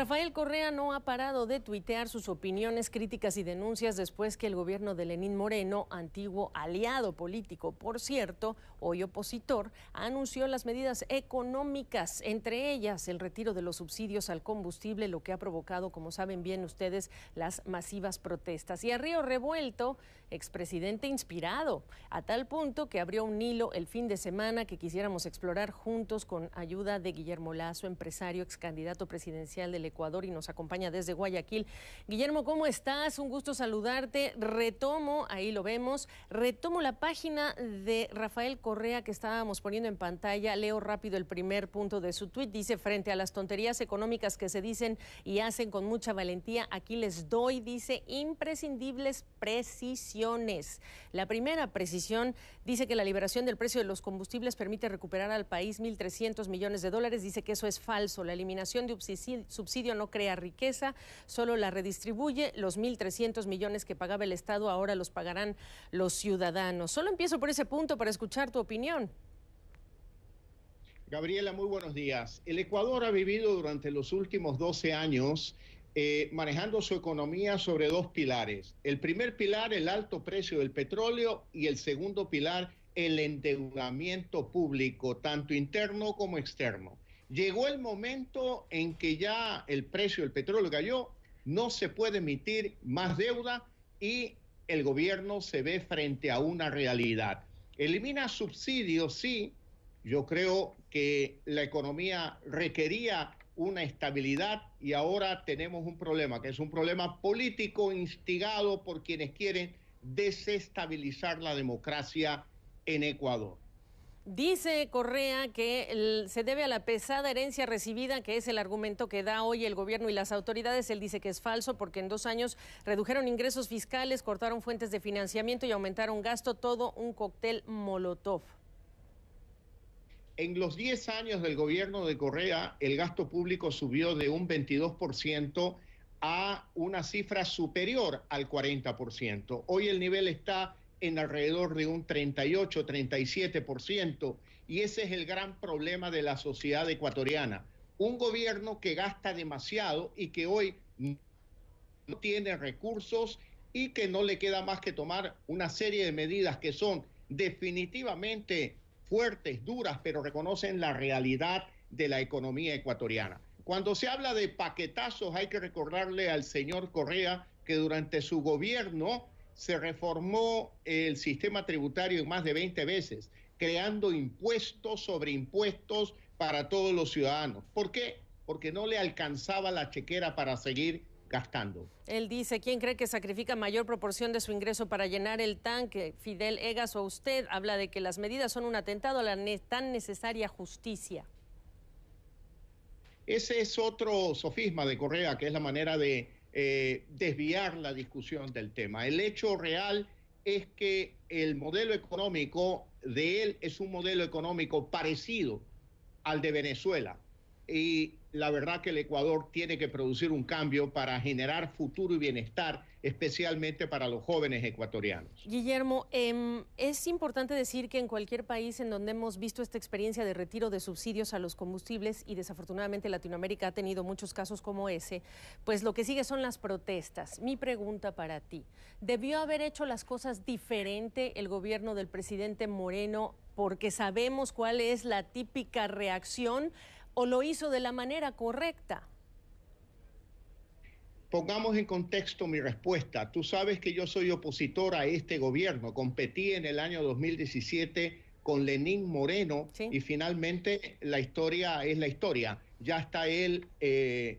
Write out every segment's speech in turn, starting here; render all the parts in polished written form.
Rafael Correa no ha parado de tuitear sus opiniones, críticas y denuncias después que el gobierno de Lenín Moreno, antiguo aliado político, por cierto, hoy opositor, anunció las medidas económicas, entre ellas el retiro de los subsidios al combustible, lo que ha provocado, como saben bien ustedes, las masivas protestas. Y a río revuelto, expresidente inspirado, a tal punto que abrió un hilo el fin de semana que quisiéramos explorar juntos con ayuda de Guillermo Lasso, empresario, ex candidato presidencial del Ecuador y nos acompaña desde Guayaquil. Guillermo, ¿cómo estás? Un gusto saludarte. Ahí lo vemos, retomo la página de Rafael Correa que estábamos poniendo en pantalla. Leo rápido el primer punto de su tuit. Dice: frente a las tonterías económicas que se dicen y hacen con mucha valentía, aquí les doy, dice, imprescindibles precisiones. La primera precisión dice que la liberación del precio de los combustibles permite recuperar al país 1.300 millones de dólares. Dice que eso es falso. La eliminación de subsidio no crea riqueza, solo la redistribuye. Los 1.300 millones que pagaba el Estado ahora los pagarán los ciudadanos. Solo empiezo por ese punto para escuchar tu opinión. Gabriela, muy buenos días. El Ecuador ha vivido durante los últimos 12 años manejando su economía sobre dos pilares. El primer pilar, el alto precio del petróleo, y el segundo pilar, el endeudamiento público, tanto interno como externo. Llegó el momento en que ya el precio del petróleo cayó, no se puede emitir más deuda y el gobierno se ve frente a una realidad. Elimina subsidios, sí. Yo creo que la economía requería una estabilidad y ahora tenemos un problema, que es un problema político instigado por quienes quieren desestabilizar la democracia en Ecuador. Dice Correa que se debe a la pesada herencia recibida, que es el argumento que da hoy el gobierno y las autoridades. Él dice que es falso porque en 2 años redujeron ingresos fiscales, cortaron fuentes de financiamiento y aumentaron gasto, todo un cóctel molotov. En los 10 años del gobierno de Correa, el gasto público subió de un 22% a una cifra superior al 40%. Hoy el nivel está en alrededor de un 38, 37%, y ese es el gran problema de la sociedad ecuatoriana. Un gobierno que gasta demasiado y que hoy no tiene recursos y que no le queda más que tomar una serie de medidas que son definitivamente fuertes, duras, pero reconocen la realidad de la economía ecuatoriana. Cuando se habla de paquetazos, hay que recordarle al señor Correa que durante su gobierno se reformó el sistema tributario en más de 20 veces, creando impuestos sobre impuestos para todos los ciudadanos. ¿Por qué? Porque no le alcanzaba la chequera para seguir gastando. Él dice: ¿quién cree que sacrifica mayor proporción de su ingreso para llenar el tanque? Fidel Egas o usted. Habla de que las medidas son un atentado a la tan necesaria justicia. Ese es otro sofisma de Correa, que es la manera de desviar la discusión del tema. El hecho real es que el modelo económico de él es un modelo económico parecido al de Venezuela. Y la verdad que el Ecuador tiene que producir un cambio para generar futuro y bienestar, especialmente para los jóvenes ecuatorianos. Guillermo, es importante decir que en cualquier país en donde hemos visto esta experiencia de retiro de subsidios a los combustibles, y desafortunadamente Latinoamérica ha tenido muchos casos como ese, pues lo que sigue son las protestas. Mi pregunta para ti: ¿debió haber hecho las cosas diferente el gobierno del presidente Moreno porque sabemos cuál es la típica reacción, o lo hizo de la manera correcta? Pongamos en contexto mi respuesta. Tú sabes que yo soy opositor a este gobierno. Competí en el año 2017 con Lenín Moreno, ¿sí? Y finalmente la historia es la historia. Ya está él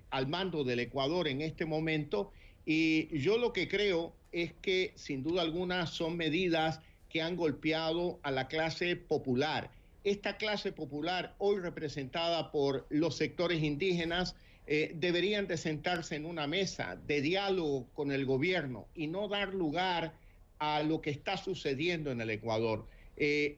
al mando del Ecuador en este momento, y yo lo que creo es que sin duda alguna son medidas que han golpeado a la clase popular. Esta clase popular, hoy representada por los sectores indígenas, deberían de sentarse en una mesa de diálogo con el gobierno y no dar lugar a lo que está sucediendo en el Ecuador.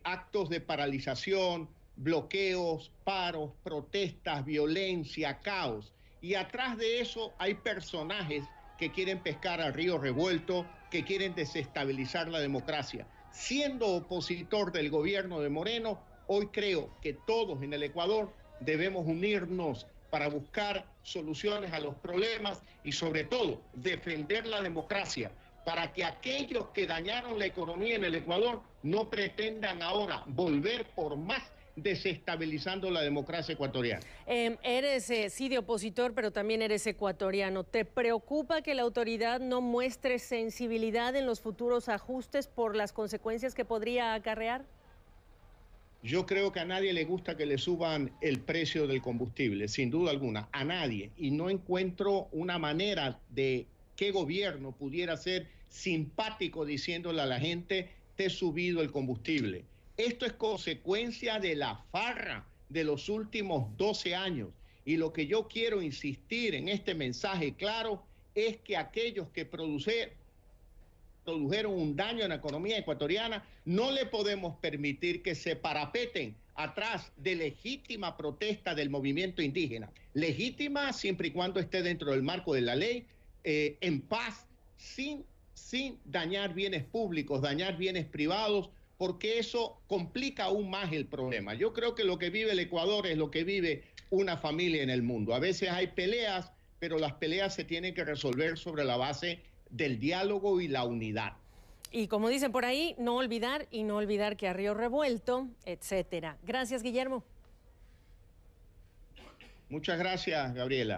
Actos de paralización, bloqueos, paros, protestas, violencia, caos. Y atrás de eso hay personajes que quieren pescar al río revuelto, que quieren desestabilizar la democracia. Siendo opositor del gobierno de Moreno, hoy creo que todos en el Ecuador debemos unirnos para buscar soluciones a los problemas y sobre todo defender la democracia para que aquellos que dañaron la economía en el Ecuador no pretendan ahora volver por más, desestabilizando la democracia ecuatoriana. Eres sí de opositor, pero también eres ecuatoriano. ¿Te preocupa que la autoridad no muestre sensibilidad en los futuros ajustes por las consecuencias que podría acarrear? Yo creo que a nadie le gusta que le suban el precio del combustible, sin duda alguna, a nadie. Y no encuentro una manera de qué gobierno pudiera ser simpático diciéndole a la gente, te he subido el combustible. Esto es consecuencia de la farra de los últimos 12 años. Y lo que yo quiero insistir en este mensaje claro es que aquellos que produjeron un daño en la economía ecuatoriana, no le podemos permitir que se parapeten atrás de legítima protesta del movimiento indígena. Legítima siempre y cuando esté dentro del marco de la ley, en paz, sin dañar bienes públicos, dañar bienes privados, porque eso complica aún más el problema. Yo creo que lo que vive el Ecuador es lo que vive una familia en el mundo. A veces hay peleas, pero las peleas se tienen que resolver sobre la base del diálogo y la unidad. Y como dicen por ahí, no olvidar y no olvidar que a río revuelto, etcétera. Gracias, Guillermo. Muchas gracias, Gabriela.